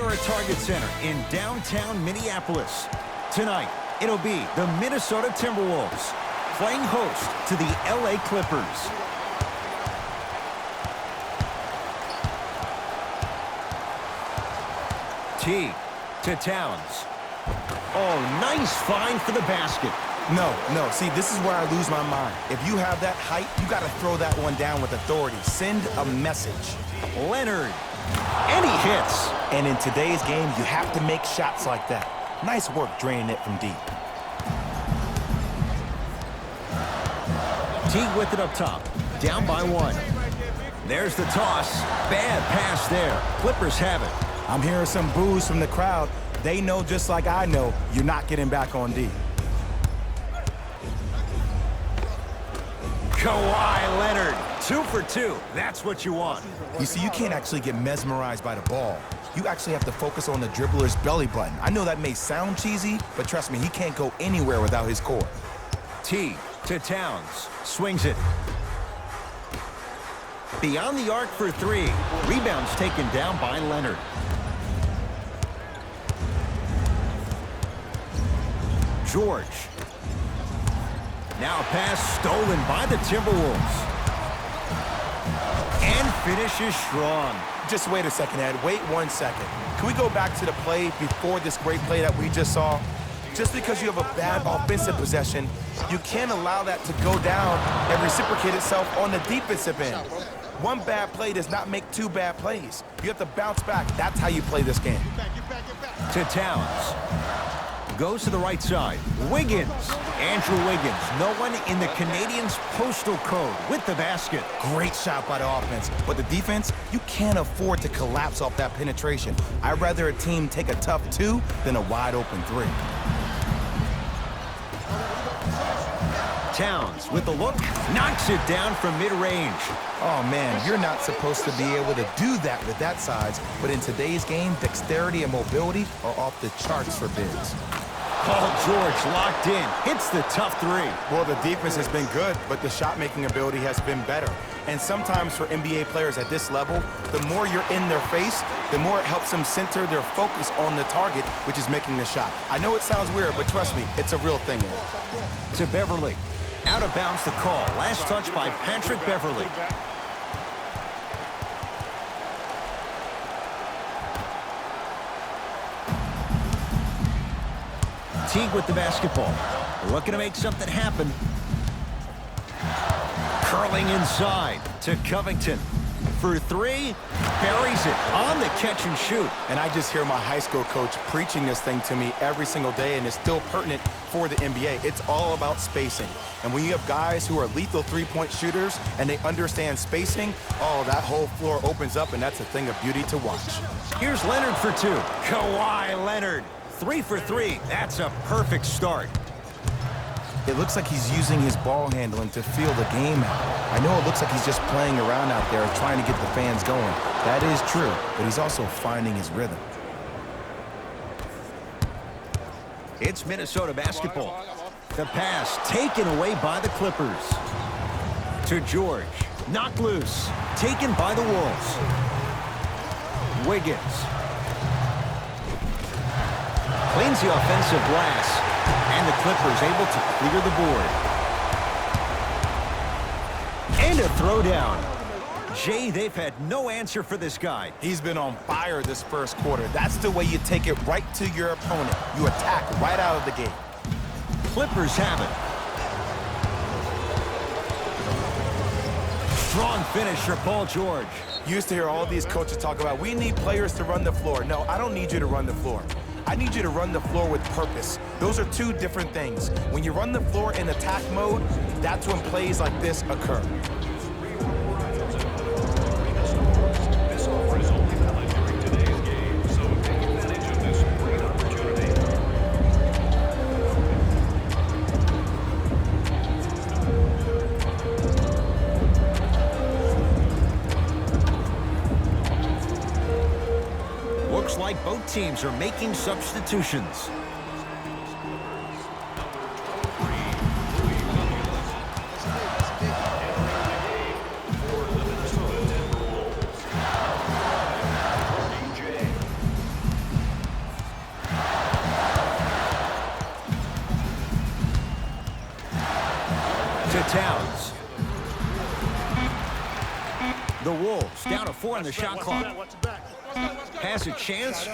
We're at Target Center in downtown Minneapolis. Tonight, it'll be the Minnesota Timberwolves playing host to the LA Clippers. T to Towns. Oh, nice find for the basket. No. See, this is where I lose my mind. If you have that height, you got to throw that one down with authority. Send a message. Leonard. And he hits. And in today's game, you have to make shots like that. Nice work draining it from deep. Teague with it up top. Down by one. There's the toss. Bad pass there. Clippers have it. I'm hearing some boos from the crowd. They know just like I know you're not getting back on D. Kawhi Leonard. 2 for 2. That's what you want. You see, you can't actually get mesmerized by the ball. You actually have to focus on the dribbler's belly button. I know that may sound cheesy, but trust me, he can't go anywhere without his core. T to Towns. Swings it. Beyond the arc for 3. Rebounds taken down by Leonard. George. Now a pass stolen by the Timberwolves. And finishes strong. Just wait a second, Ed. Wait 1 second. Can we go back to the play before this great play that we just saw? Just because you have a bad offensive possession, you can't allow that to go down and reciprocate itself on the defensive end. One bad play does not make 2 bad plays. You have to bounce back. That's how you play this game. To Towns. Goes to the right side. Wiggins. Andrew Wiggins. No one in the Canadians' postal code with the basket. Great shot by the offense. But the defense, you can't afford to collapse off that penetration. I'd rather a team take a tough 2 than a wide open 3. Towns with the look. Knocks it down from mid-range. Oh, man, you're not supposed to be able to do that with that size. But in today's game, dexterity and mobility are off the charts for bigs. Paul George locked in. Hits the tough 3. Well, the defense has been good, but the shot-making ability has been better. And sometimes for NBA players at this level, the more you're in their face, the more it helps them center their focus on the target, which is making the shot. I know it sounds weird, but trust me, it's a real thing. To Beverly. Out of bounds the call. Last touch by Patrick Beverly. Teague with the basketball. Looking to make something happen. Curling inside to Covington. For 3, buries it on the catch and shoot. And I just hear my high school coach preaching this thing to me every single day, and it's still pertinent for the NBA. It's all about spacing. And when you have guys who are lethal three-point shooters and they understand spacing, oh, that whole floor opens up, and that's a thing of beauty to watch. Here's Leonard for 2. Kawhi Leonard. 3 for 3. That's a perfect start. It looks like he's using his ball handling to feel the game out. I know it looks like he's just playing around out there trying to get the fans going. That is true, but he's also finding his rhythm. It's Minnesota basketball. The pass taken away by the Clippers. To George. Knocked loose. Taken by the Wolves. Wiggins. Cleans the offensive glass. And the Clippers able to clear the board. And a throwdown. Jay, they've had no answer for this guy. He's been on fire this first quarter. That's the way you take it right to your opponent. You attack right out of the gate. Clippers have it. Strong finish for Paul George. You used to hear all these coaches talk about, we need players to run the floor. No, I don't need you to run the floor. I need you to run the floor with purpose. Those are 2 different things. When you run the floor in attack mode, that's when plays like this occur. Like both teams are making substitutions. Towns. The Wolves down to 4 on the shot clock. Has a chance.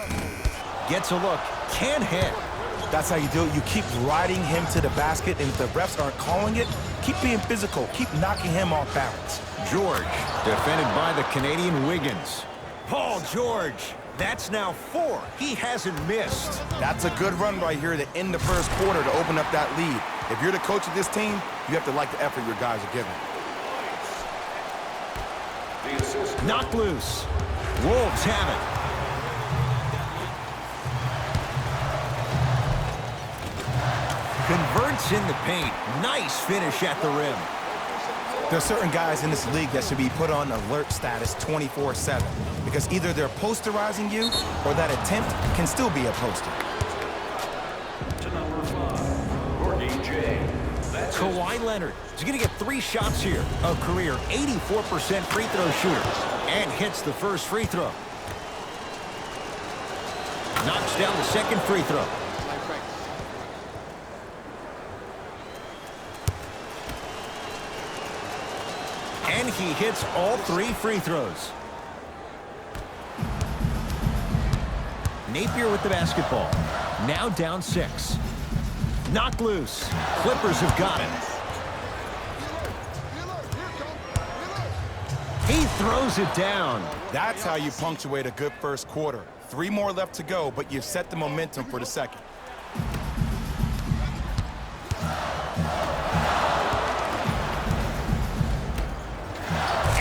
Gets a look. Can't hit. That's how you do it. You keep riding him to the basket, and if the refs aren't calling it, keep being physical. Keep knocking him off balance. George, defended by the Canadian Wiggins. Paul George, that's now 4. He hasn't missed. That's a good run right here to end the first quarter to open up that lead. If you're the coach of this team, you have to like the effort your guys are giving. Knocked loose. Wolves have it. Converts in the paint. Nice finish at the rim. There are certain guys in this league that should be put on alert status 24/7 because either they're posterizing you or that attempt can still be a poster. Kawhi Leonard is going to get 3 shots here. A career 84% free throw shooter. And hits the first free throw. Knocks down the second free throw. And he hits all 3 free throws. Napier with the basketball. Now down 6. Knocked loose. Clippers have got it. He throws it down. That's how you punctuate a good first quarter. 3 more left to go, but you've set the momentum for the second.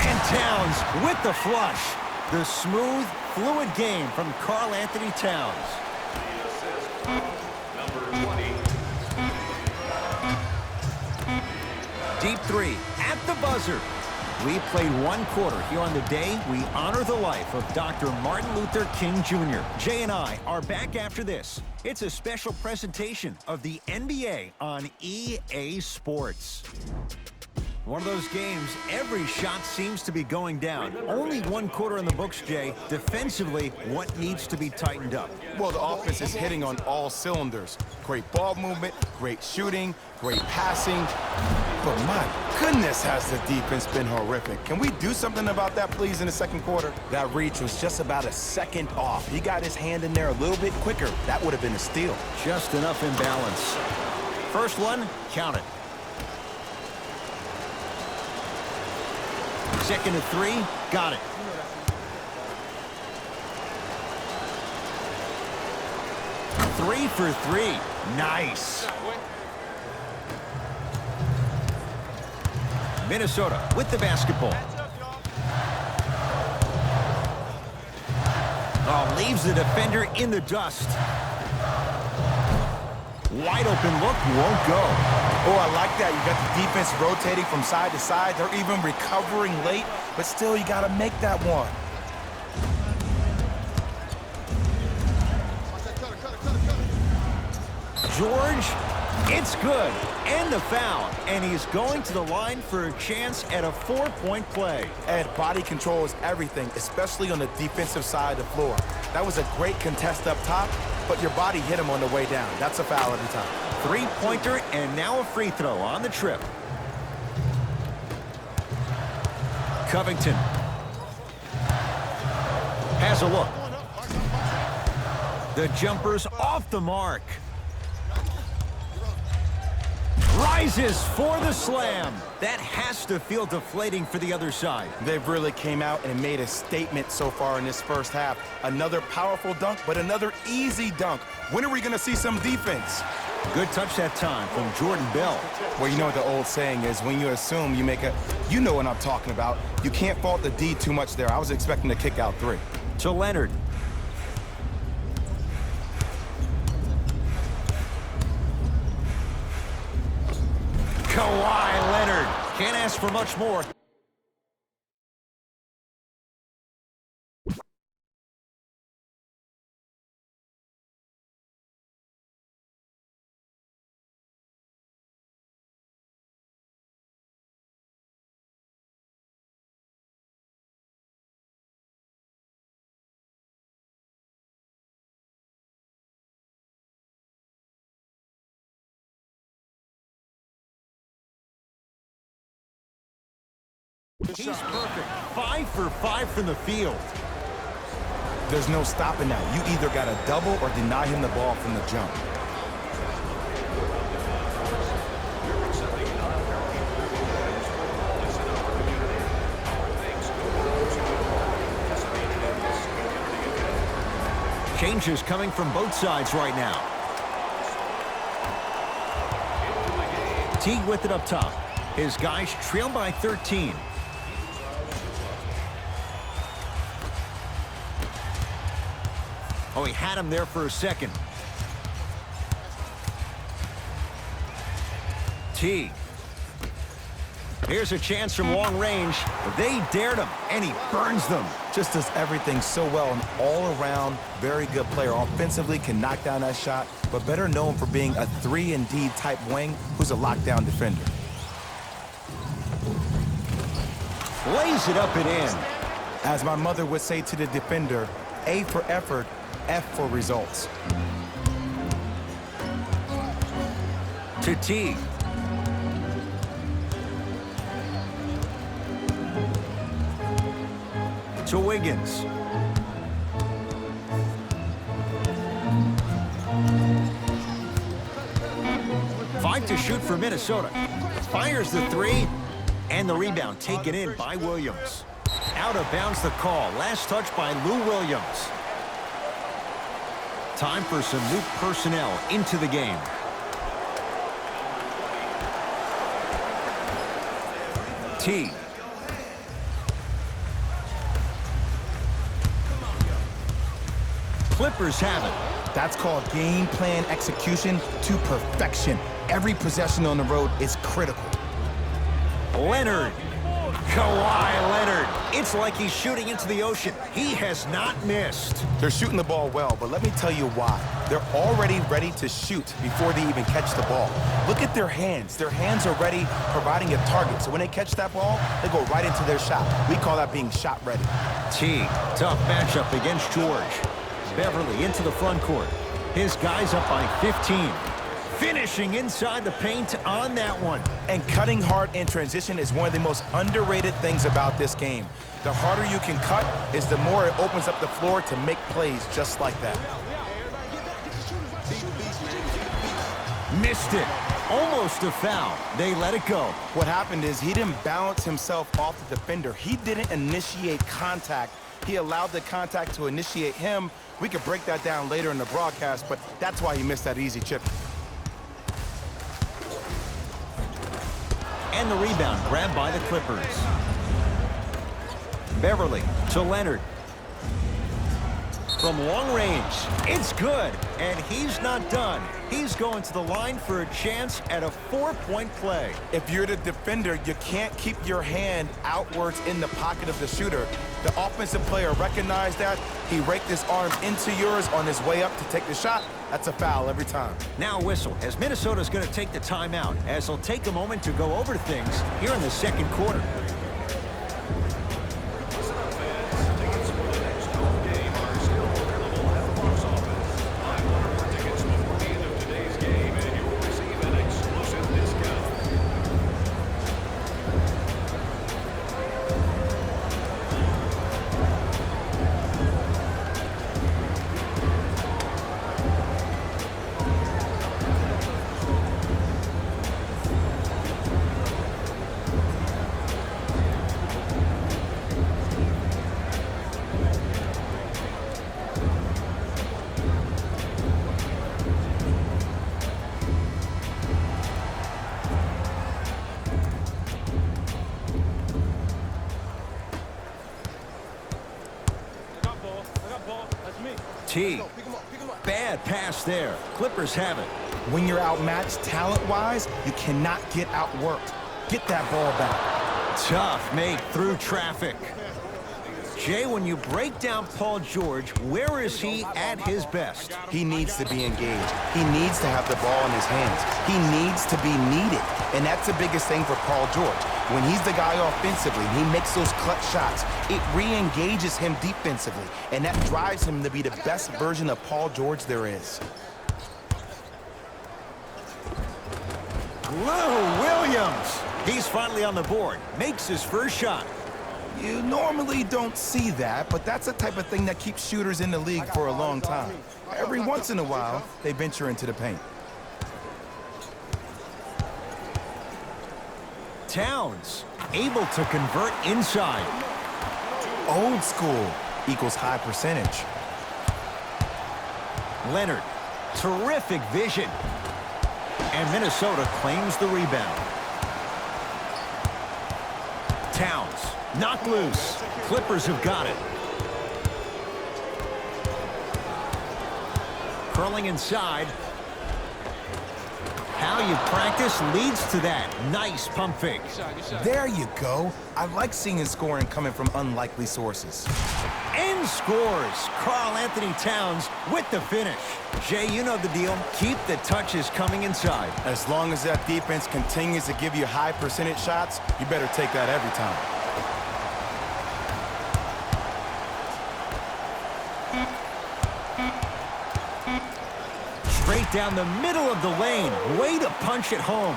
And Towns with the flush. The smooth, fluid game from Karl Anthony Towns. Deep 3 at the buzzer. We played 1 quarter here on the day we honor the life of Dr. Martin Luther King Jr. Jay and I are back after this. It's a special presentation of the NBA on EA Sports. One of those games, every shot seems to be going down. Only 1 quarter in the books, Jay. Defensively, what needs to be tightened up? Well, the offense is hitting on all cylinders. Great ball movement, great shooting, great passing. But my goodness, has the defense been horrific. Can we do something about that, please, in the second quarter? That reach was just about a second off. He got his hand in there a little bit quicker. That would have been a steal. Just enough imbalance. First one, count it. Second and 3, got it. Three for 3, nice. Minnesota with the basketball. Oh, leaves the defender in the dust. Wide open look, won't go. Oh, I like that. You got the defense rotating from side to side. They're even recovering late, but still, you got to make that one. George, it's good. And the foul. And he's going to the line for a chance at a 4-point play. And body control is everything, especially on the defensive side of the floor. That was a great contest up top, but your body hit him on the way down. That's a foul every time. 3-pointer and now a free throw on the trip. Covington has a look. The jumper's off the mark. Rises for the slam. That has to feel deflating for the other side. They've really came out and made a statement so far in this first half. Another powerful dunk, but another easy dunk. When are we going to see some defense? Good touch that time from Jordan Bell. Well, you know what the old saying is, when you assume you make a... You know what I'm talking about. You can't fault the D too much there. I was expecting to kick out 3. To Leonard. Kawhi Leonard. Can't ask for much more. He's perfect. 5 for 5 from the field. There's no stopping that. You either got to double or deny him the ball from the jump. Changes coming from both sides right now. Teague with it up top. His guys trail by 13. Oh, he had him there for a second. Teague. Here's a chance from long range. They dared him, and he burns them. Just does everything so well. An all-around, very good player. Offensively, can knock down that shot, but better known for being a 3-and-D type wing who's a lockdown defender. Lays it up and in. As my mother would say to the defender, A for effort, F for results. To Teague. To Wiggins. Five to shoot for Minnesota. Fires the three, and the rebound taken in by Williams. Out of bounds the call. Last touch by Lou Williams. Time for some new personnel into the game. Teague. Clippers have it. That's called game plan execution to perfection. Every possession on the road is critical. Leonard. Kawhi Leonard. It's like he's shooting into the ocean. He has not missed. They're shooting the ball well, but let me tell you why. They're already ready to shoot before they even catch the ball. Look at their hands. Their hands are ready, providing a target. So when they catch that ball, they go right into their shot. We call that being shot ready. Teague. Tough matchup against George. Beverly into the front court. His guys up by 15. Finishing inside the paint on that one. And cutting hard in transition is one of the most underrated things about this game. The harder you can cut is the more it opens up the floor to make plays just like that. Missed it. Almost a foul. They let it go. What happened is he didn't balance himself off the defender. He didn't initiate contact. He allowed the contact to initiate him. We could break that down later in the broadcast, but that's why he missed that easy chip. And the rebound grabbed by the Clippers. Beverly to Leonard. From long range, it's good, and he's not done. He's going to the line for a chance at a 4-point play. If you're the defender, you can't keep your hand outwards in the pocket of the shooter. The offensive player recognized that. He raked his arms into yours on his way up to take the shot. That's a foul every time. Now whistle, as Minnesota's going to take the timeout, as they'll take a moment to go over things here in the second quarter. Teague. Bad pass there. Clippers have it. When you're outmatched talent-wise, you cannot get outworked. Get that ball back. Tough make through traffic. Jay, when you break down Paul George, where is he at his best? He needs to be engaged. He needs to have the ball in his hands. He needs to be needed. And that's the biggest thing for Paul George. When he's the guy offensively, he makes those clutch shots. It re-engages him defensively. And that drives him to be the best version of Paul George there is. Lou Williams. He's finally on the board, makes his first shot. You normally don't see that, but that's the type of thing that keeps shooters in the league for a long time. Every once in a while, they venture into the paint. Towns, able to convert inside. Old school equals high percentage. Leonard, terrific vision. And Minnesota claims the rebound. Towns, knocked loose. Clippers have got it. Curling inside. How you practice leads to that. Nice pump fake. There you go. I like seeing scoring coming from unlikely sources. And scores. Karl Anthony Towns with the finish. Jay, you know the deal. Keep the touches coming inside. As long as that defense continues to give you high percentage shots, you better take that every time. Straight down the middle of the lane. Way to punch it home.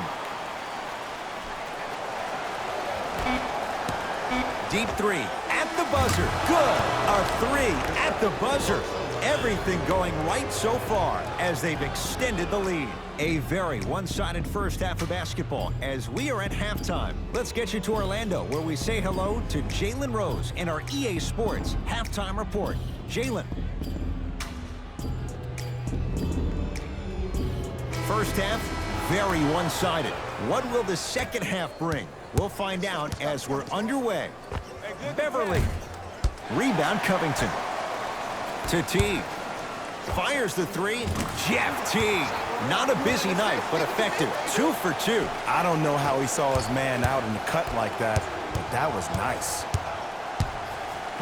Deep three at the buzzer. Good. A three at the buzzer. Everything going right so far as they've extended the lead. A very one-sided first half of basketball as we are at halftime. Let's get you to Orlando where we say hello to Jalen Rose in our EA Sports halftime report. Jalen. First half, very one-sided. What will the second half bring? We'll find out as we're underway. Beverly. Rebound Covington. To Teague. Fires the three. Jeff Teague. Not a busy night, but effective. 2 for 2. I don't know how he saw his man out in the cut like that, but that was nice.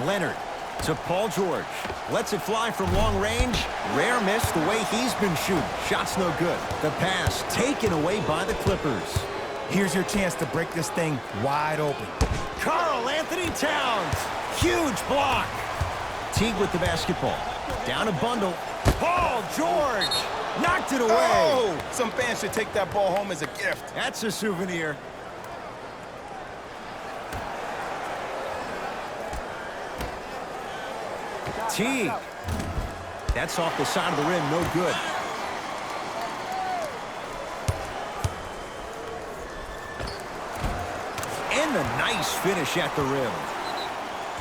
Leonard to Paul George. Lets it fly from long range. Rare miss the way he's been shooting. Shot's no good. The pass taken away by the Clippers. Here's your chance to break this thing wide open. Karl Anthony Towns. Huge block. Teague with the basketball. Down a bundle. Paul George. Knocked it away. Oh! Some fans should take that ball home as a gift. That's a souvenir. Teague. That's off the side of the rim. No good. And a nice finish at the rim.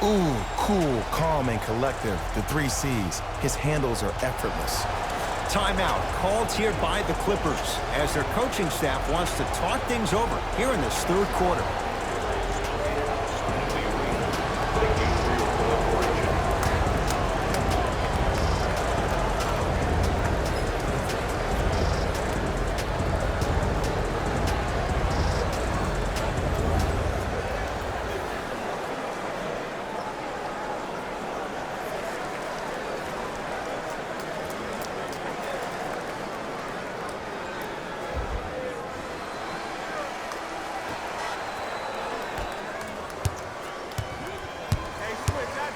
Ooh, cool, calm, and collective. The 3 C's. His handles are effortless. Timeout called here by the Clippers as their coaching staff wants to talk things over here in this third quarter.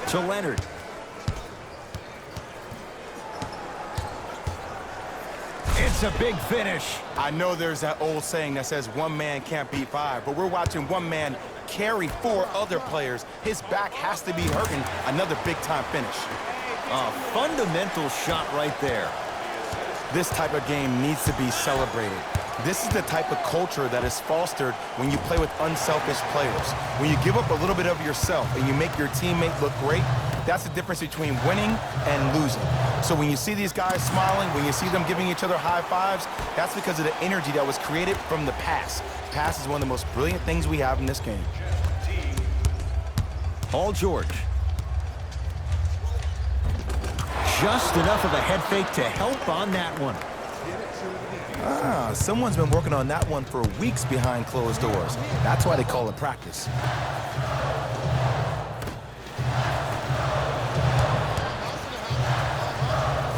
To Leonard. It's a big finish. I know there's that old saying that says one man can't beat 5, but we're watching one man carry 4 other players. His back has to be hurting. Another big-time finish. A fundamental shot right there. This type of game needs to be celebrated. This is the type of culture that is fostered when you play with unselfish players. When you give up a little bit of yourself and you make your teammate look great, that's the difference between winning and losing. So when you see these guys smiling, when you see them giving each other high fives, that's because of the energy that was created from the pass. Pass is one of the most brilliant things we have in this game. Paul George. Just enough of a head fake to help on that one. Someone's been working on that one for weeks behind closed doors. That's why they call it practice.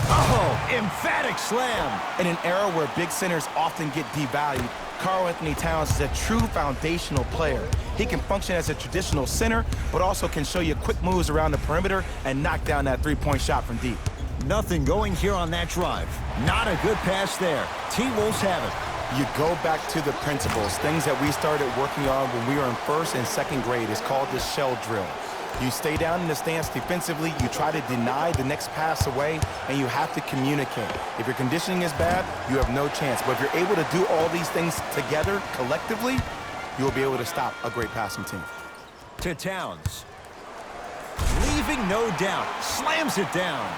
Oh, emphatic slam. In an era where big centers often get devalued, Karl Anthony Towns is a true foundational player. He can function as a traditional center, but also can show you quick moves around the perimeter and knock down that three-point shot from deep. Nothing going here on that drive. Not a good pass there. T-Wolves have it. You go back to the principles, things that we started working on when we were in first and second grade. It's called the shell drill. You stay down in the stance defensively, you try to deny the next pass away, and you have to communicate. If your conditioning is bad, you have no chance. But if you're able to do all these things together, collectively, you will be able to stop a great passing team. To Towns. Leaving no doubt. Slams it down.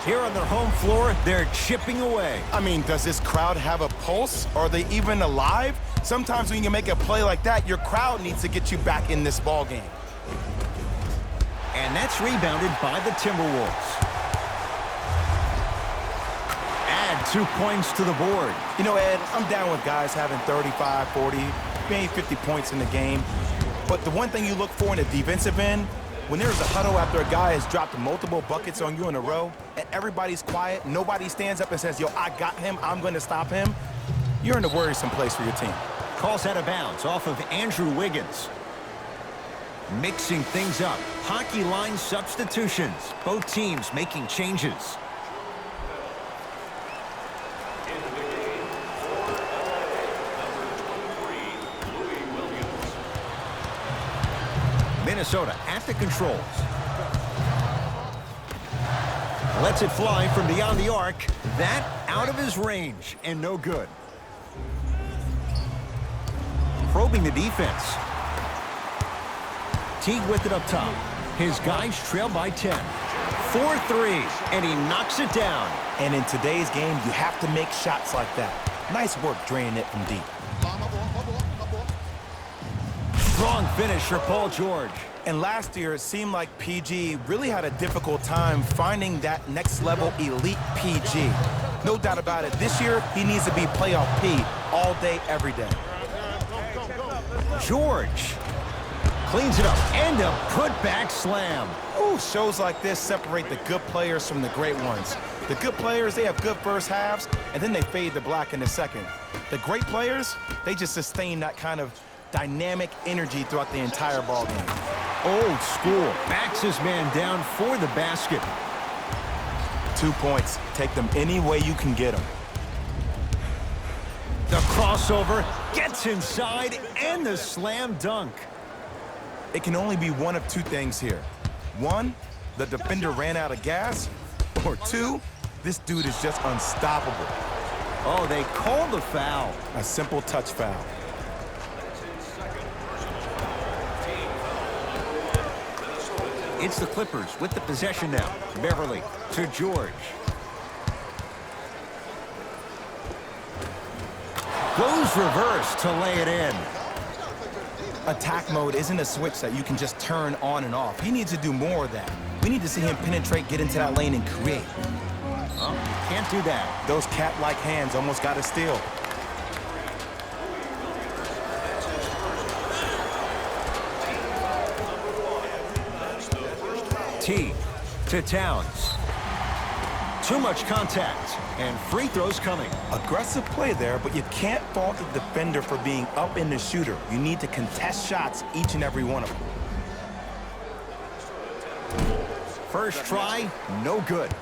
Here on their home floor, they're chipping away. I mean, does this crowd have a pulse? Are they even alive? Sometimes when you make a play like that, your crowd needs to get you back in this ball game. And that's rebounded by the Timberwolves. Add 2 points to the board. You know, Ed, I'm down with guys having 35, 40, maybe 50 points in the game. But the one thing you look for in the defensive end, when there's a huddle after a guy has dropped multiple buckets on you in a row, and everybody's quiet, nobody stands up and says, yo, I got him, I'm going to stop him, you're in a worrisome place for your team. Calls out of bounds off of Andrew Wiggins. Mixing things up. Hockey line substitutions. Both teams making changes. Minnesota at the controls. Lets it fly from beyond the arc. That out of his range and no good. Probing the defense. Teague with it up top. His guys trail by 10. 4-3, and he knocks it down. And in today's game, you have to make shots like that. Nice work draining it from deep. Strong finish for Paul George. And last year, it seemed like PG really had a difficult time finding that next level elite PG. No doubt about it. This year, he needs to be playoff P all day, every day. George cleans it up, and a putback slam. Ooh, shows like this separate the good players from the great ones. The good players, they have good first halves, and then they fade to black in the second. The great players, they just sustain that kind of dynamic energy throughout the entire ball game. Old school. Backs his man down for the basket. 2 points. Take them any way you can get them. The crossover gets inside, and the slam dunk. It can only be one of two things here. One, the defender ran out of gas. Or two, this dude is just unstoppable. Oh, they called the foul. A simple touch foul. It's the Clippers with the possession now. Beverly to George. Goes reverse to lay it in. Attack mode isn't a switch that you can just turn on and off. He needs to do more of that. We need to see him penetrate, get into that lane, and create. Well, can't do that. Those cat-like hands almost got a steal. T to Towns. Too much contact, and free throws coming. Aggressive play there, but you can't fault the defender for being up in the shooter. You need to contest shots, each and every one of them. First try, no good.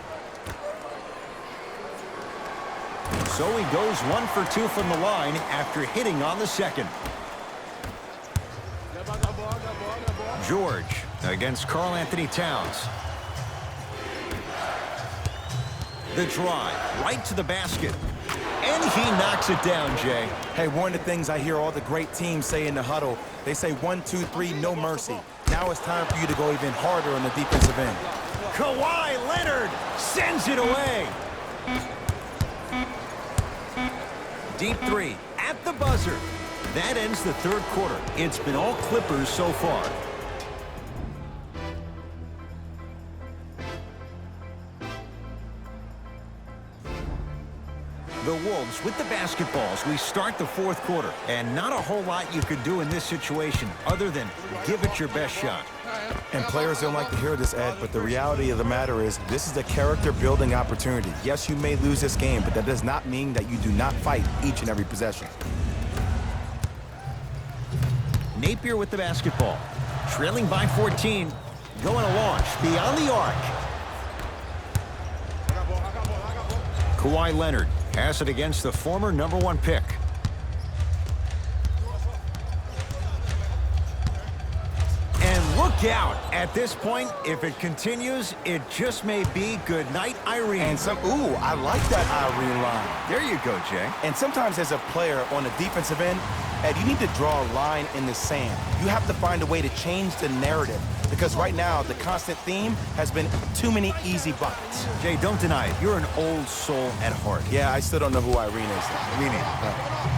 So he goes 1 for 2 from the line after hitting on the second. George against Karl Anthony Towns. The drive, right to the basket. And he knocks it down, Jay. Hey, one of the things I hear all the great teams say in the huddle, they say 1, 2, 3, no mercy. Now it's time for you to go even harder on the defensive end. Kawhi Leonard sends it away. Deep three at the buzzer. That ends the third quarter. It's been all Clippers so far. The Wolves with the basketballs. We start the fourth quarter, and not a whole lot you could do in this situation other than give it your best shot. And players don't like to hear this, Ed, but the reality of the matter is this is a character-building opportunity. Yes, you may lose this game, but that does not mean that you do not fight each and every possession. Napier with the basketball. Trailing by 14. Going to launch beyond the arc. Kawhi Leonard has it against the former #1 pick. Look out. At this point, if it continues, it just may be good night, Irene. And ooh, I like that Irene line. There you go, Jay. And sometimes as a player on the defensive end, Ed, you need to draw a line in the sand. You have to find a way to change the narrative because right now the constant theme has been too many easy buckets. Jay, don't deny it. You're an old soul at heart. Yeah, I still don't know who Irene is. Me neither.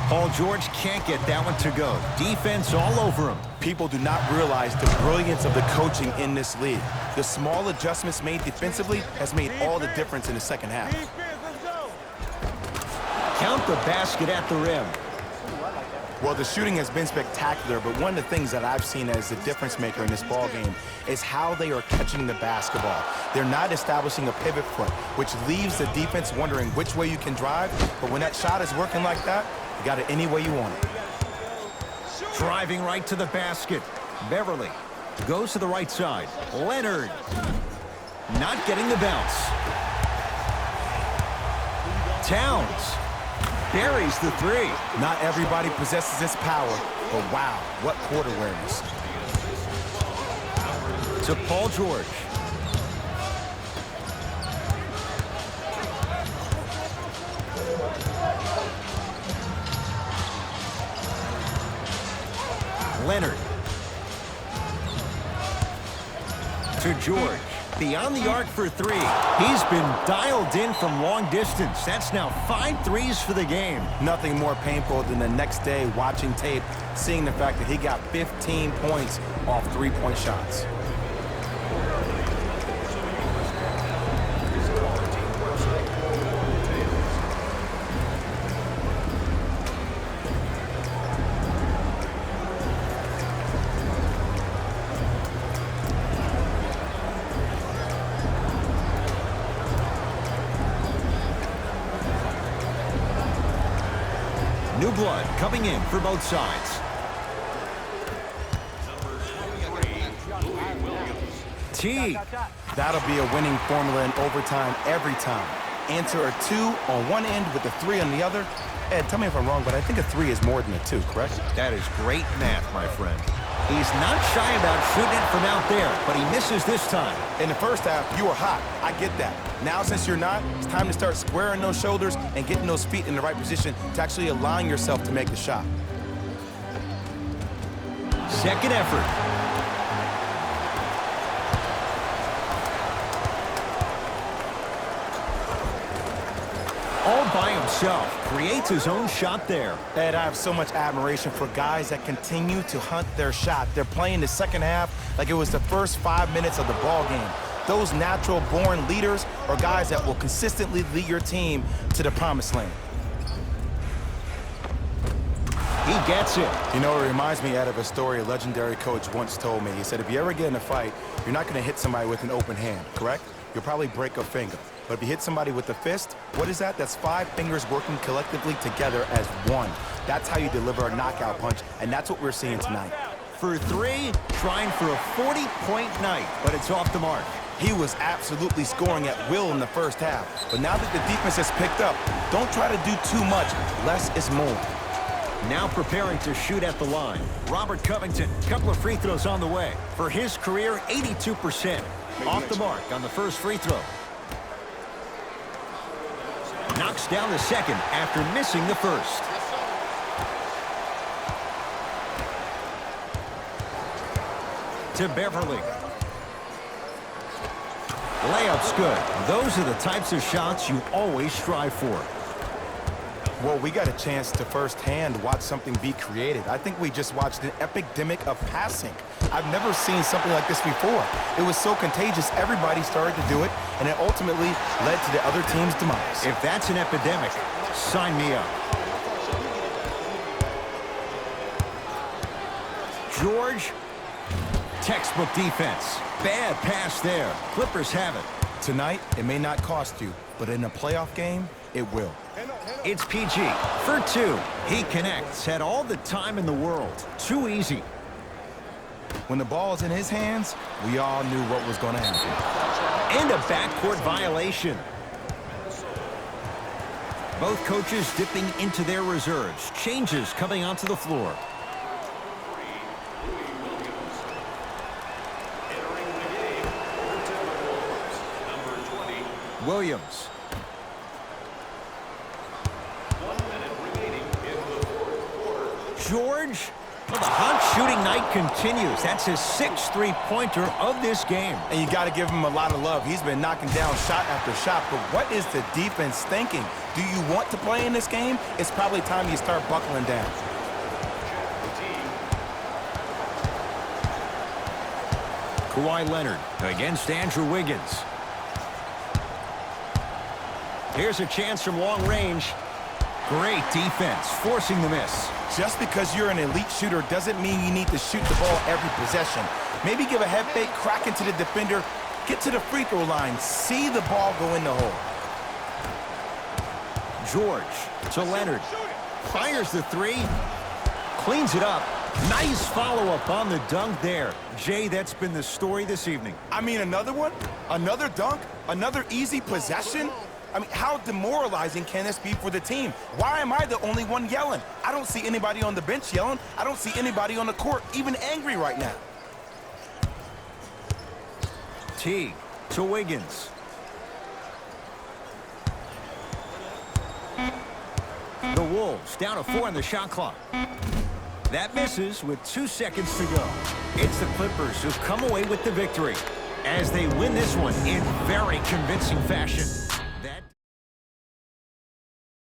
Paul George can't get that one to go. Defense all over him. People do not realize the brilliance of the coaching in this league. The small adjustments made defensively has made all the difference in the second half. Count the basket at the rim. Well, the shooting has been spectacular, but one of the things that I've seen as the difference maker in this ball game is how they are catching the basketball. They're not establishing a pivot foot, which leaves the defense wondering which way you can drive, but when that shot is working like that, you got it any way you want it. Driving right to the basket. Beverly goes to the right side. Leonard not getting the bounce. Towns buries the three. Not everybody possesses this power, but wow, what court awareness. To Paul George. Leonard. To George. Beyond the arc for three. He's been dialed in from long distance. That's now 5 threes for the game. Nothing more painful than the next day watching tape, seeing the fact that he got 15 points off three-point shots. New blood coming in for both sides. T. That'll be a winning formula in overtime every time. Answer a 2 on one end with a 3 on the other. Ed, tell me if I'm wrong, but I think a 3 is more than a 2, correct? That is great math, my friend. He's not shy about shooting it from out there, but he misses this time. In the first half, you were hot. I get that. Now, since you're not, it's time to start squaring those shoulders and getting those feet in the right position to actually align yourself to make the shot. Second effort. All by himself, creates his own shot there. Ed, I have so much admiration for guys that continue to hunt their shot. They're playing the second half like it was the first 5 minutes of the ball game. Those natural-born leaders are guys that will consistently lead your team to the promised land. He gets it. You know, it reminds me, Ed, of a story a legendary coach once told me. He said, if you ever get in a fight, you're not going to hit somebody with an open hand, correct? You'll probably break a finger. But if you hit somebody with the fist, what is that? That's 5 fingers working collectively together as one. That's how you deliver a knockout punch, and that's what we're seeing tonight. For 3, trying for a 40-point night, but it's off the mark. He was absolutely scoring at will in the first half. But now that the defense has picked up, don't try to do too much. Less is more. Now preparing to shoot at the line. Robert Covington, couple of free throws on the way. For his career, 82%. Off the mark on the first free throw. Knocks down the second after missing the first. To Beverly. Layup's good. Those are the types of shots you always strive for. Well, we got a chance to firsthand watch something be created. I think we just watched an epidemic of passing. I've never seen something like this before. It was so contagious, everybody started to do it, and it ultimately led to the other team's demise. If that's an epidemic, sign me up. George, textbook defense. Bad pass there. Clippers have it. Tonight, it may not cost you, but in a playoff game, it will. It's PG for 2. He connects. Had all the time in the world. Too easy. When the ball's in his hands, we all knew what was going to happen. And a backcourt violation. Both coaches dipping into their reserves. Changes coming onto the floor. Williams. George. Well, the hot shooting night continues. That's his 6th three-pointer of this game. And you got to give him a lot of love. He's been knocking down shot after shot. But what is the defense thinking? Do you want to play in this game? It's probably time you start buckling down. Kawhi Leonard against Andrew Wiggins. Here's a chance from long range. Great defense, forcing the miss. Just because you're an elite shooter doesn't mean you need to shoot the ball every possession. Maybe give a head fake, crack into the defender, get to the free throw line, see the ball go in the hole. George to Leonard. Fires the three. Cleans it up. Nice follow-up on the dunk there. Jay, that's been the story this evening. I mean, another one? Another dunk? Another easy possession? I mean, how demoralizing can this be for the team? Why am I the only one yelling? I don't see anybody on the bench yelling. I don't see anybody on the court even angry right now. T to Wiggins. The Wolves down to 4 on the shot clock. That misses with 2 seconds to go. It's the Clippers who come away with the victory as they win this one in very convincing fashion.